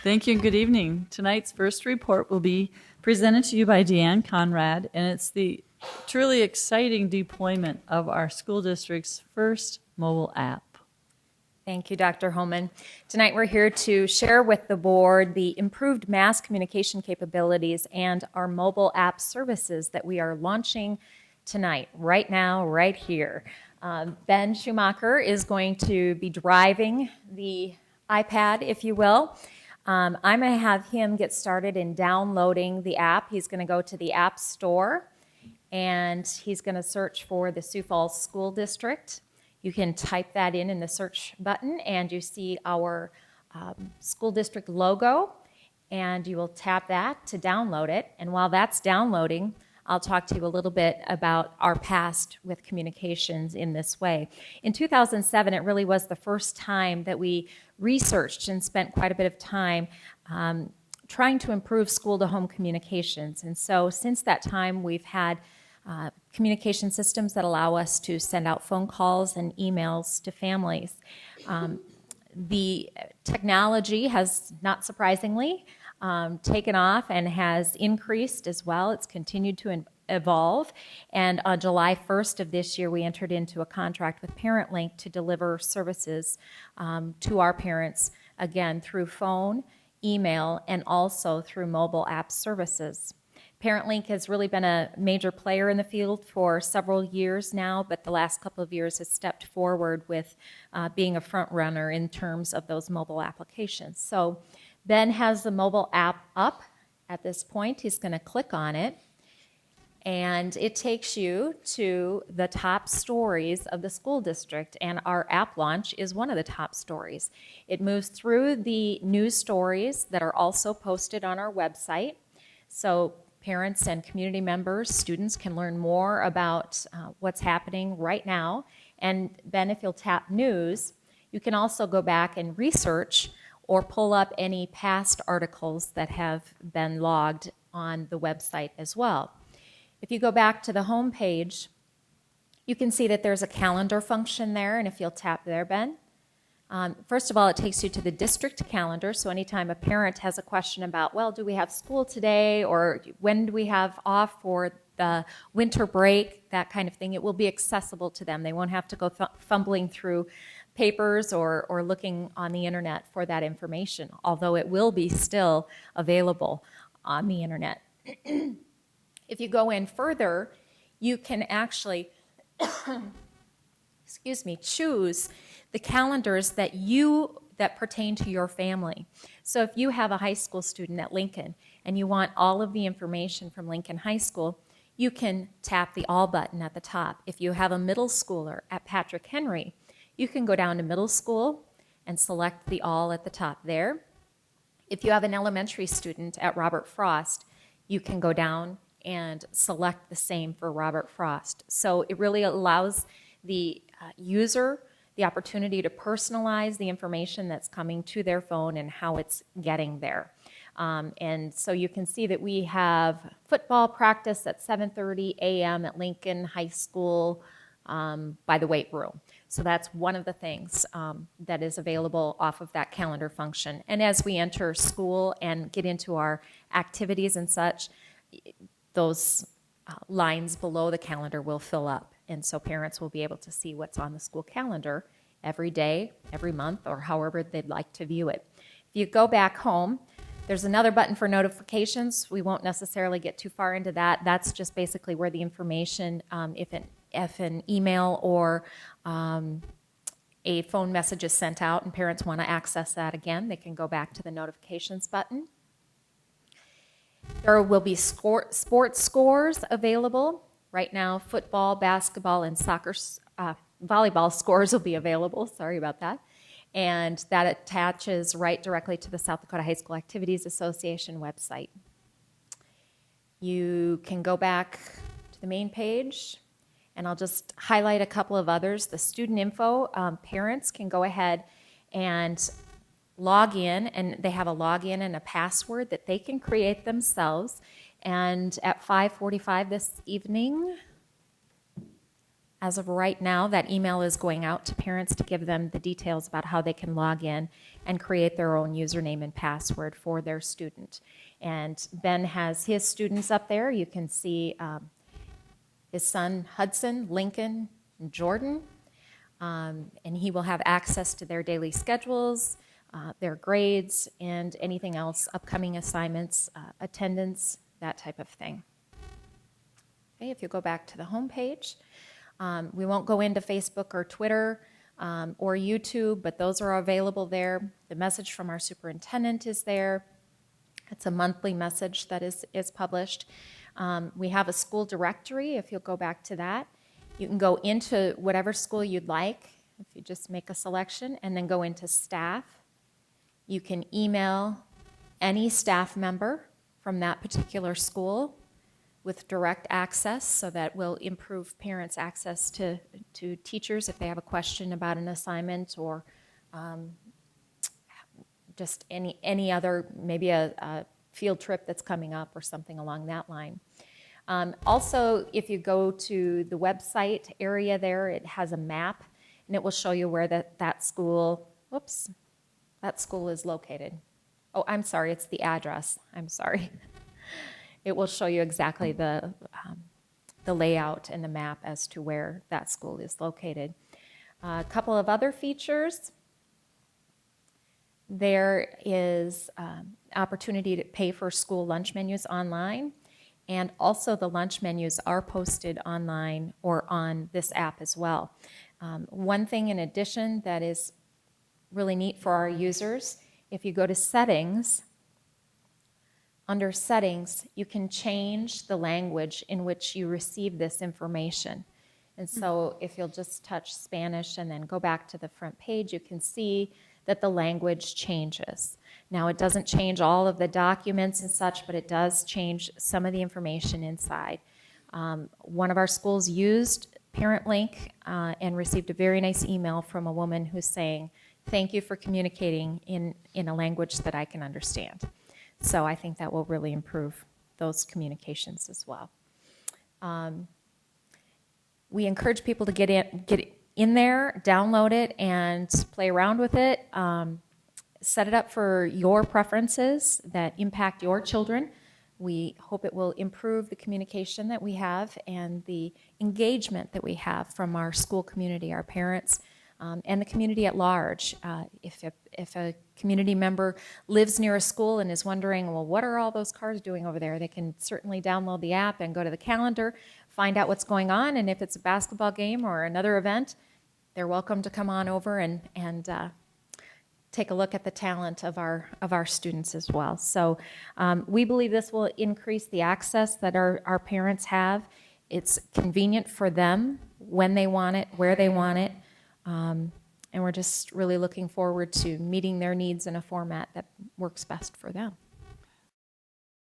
Thank you and good evening. Tonight's first report will be presented to you by Deanne Conrad, and it's the truly exciting deployment of our school district's first mobile app. Thank you, Dr. Homan. Tonight we're here to share with the board the improved mass communication capabilities and our mobile app services that we are launching tonight, right now, right here. Ben Schumacher is going to be driving the iPad, if you will. I'm going to have him get started in downloading the app. He's going to go to the App Store, and he's going to search for the Sioux Falls School District. You can type that in the search button, and you see our school district logo, and you will tap that to download it. And while that's downloading, I'll talk to you a little bit about our past with communications in this way. In 2007, it really was the first time that we researched and spent quite a bit of time trying to improve school-to-home communications. And so since that time, we've had communication systems that allow us to send out phone calls and emails to families. The technology has, not surprisingly, taken off and has increased as well. It's continued to evolve. And on July 1st of this year, we entered into a contract with ParentLink to deliver services to our parents, again, through phone, email, and also through mobile app services. ParentLink has really been a major player in the field for several years now, but the last couple of years has stepped forward with being a front runner in terms of those mobile applications. So Ben has the mobile app up at this point. He's going to click on it, and it takes you to the top stories of the school district, and our app launch is one of the top stories. It moves through the news stories that are also posted on our website. So parents and community members, students can learn more about what's happening right now. And Ben, if you'll tap news, you can also go back and research or pull up any past articles that have been logged on the website as well. If you go back to the home page, you can see that there's a calendar function there, and if you'll tap there, Ben, first of all, it takes you to the district calendar, so anytime a parent has a question about, well, do we have school today, or when do we have off for the winter break, that kind of thing, it will be accessible to them. They won't have to go fumbling through papers or looking on the internet for that information, although it will be still available on the internet. If you go in further, you can actually choose the calendars that pertain to your family. So if you have a high school student at Lincoln and you want all of the information from Lincoln High School, you can tap the All button at the top. If you have a middle schooler at Patrick Henry, you can go down to middle school and select the All at the top there. If you have an elementary student at Robert Frost, you can go down and select the same for Robert Frost. So it really allows the user the opportunity to personalize the information that's coming to their phone and how it's getting there. And so you can see that we have football practice at 7:30 a.m. at Lincoln High School by the weight room. So that's one of the things that is available off of that calendar function. And as we enter school and get into our activities and such, those lines below the calendar will fill up. And so parents will be able to see what's on the school calendar every day, every month, or however they'd like to view it. If you go back home, there's another button for notifications. We won't necessarily get too far into that. That's just basically where the information, if an email or a phone message is sent out and parents want to access that again, they can go back to the notifications button. There will be sports scores available. Right now, football, basketball, and soccer, volleyball scores will be available. Sorry about that. And that attaches right directly to the South Dakota High School Activities Association website. You can go back to the main page, and I'll just highlight a couple of others. The student info, parents can go ahead and log in, and they have a login and a password that they can create themselves. And at 5:45 this evening, As of right now, that email is going out to parents to give them the details about how they can log in and create their own username and password for their student. And Ben has his students up there. You can see his son Hudson, Lincoln, and Jordan. And he will have access to their daily schedules, their grades, and anything else, upcoming assignments, attendance, that type of thing. Okay, if you go back to the home page, we won't go into Facebook or Twitter or YouTube, but those are available there. The message from our superintendent is there. It's a monthly message that is published. We have a school directory, if you'll go back to that. You can go into whatever school you'd like, if you just make a selection, and then go into staff. You can email any staff member from that particular school with direct access, so that will improve parents' access to teachers if they have a question about an assignment or just any other, maybe a field trip that's coming up or something along that line. Also, if you go to the website area there, it has a map, and it will show you where that school is located. Oh, I'm sorry, it's the address. I'm sorry. It will show you exactly the layout and the map as to where that school is located. A couple of other features. There is opportunity to pay for school lunch menus online, and also the lunch menus are posted online or on this app as well. One thing in addition that is really neat for our users, if you go to settings, under settings, you can change the language in which you receive this information. And so if you'll just touch Spanish and then go back to the front page, you can see that the language changes. Now, it doesn't change all of the documents and such, but it does change some of the information inside. One of our schools used ParentLink and received a very nice email from a woman who's saying, "Thank you for communicating in a language that I can understand." So I think that will really improve those communications as well. We encourage people to get in there, download it, and play around with it. Set it up for your preferences that impact your children. We hope it will improve the communication that we have and the engagement that we have from our school community, our parents, and the community at large. If a community member lives near a school and is wondering, well, what are all those cars doing over there? They can certainly download the app and go to the calendar, find out what's going on, and if it's a basketball game or another event, they're welcome to come on over and take a look at the talent of our students as well. So we believe this will increase the access that our parents have. It's convenient for them when they want it, where they want it. And we're just really looking forward to meeting their needs in a format that works best for them.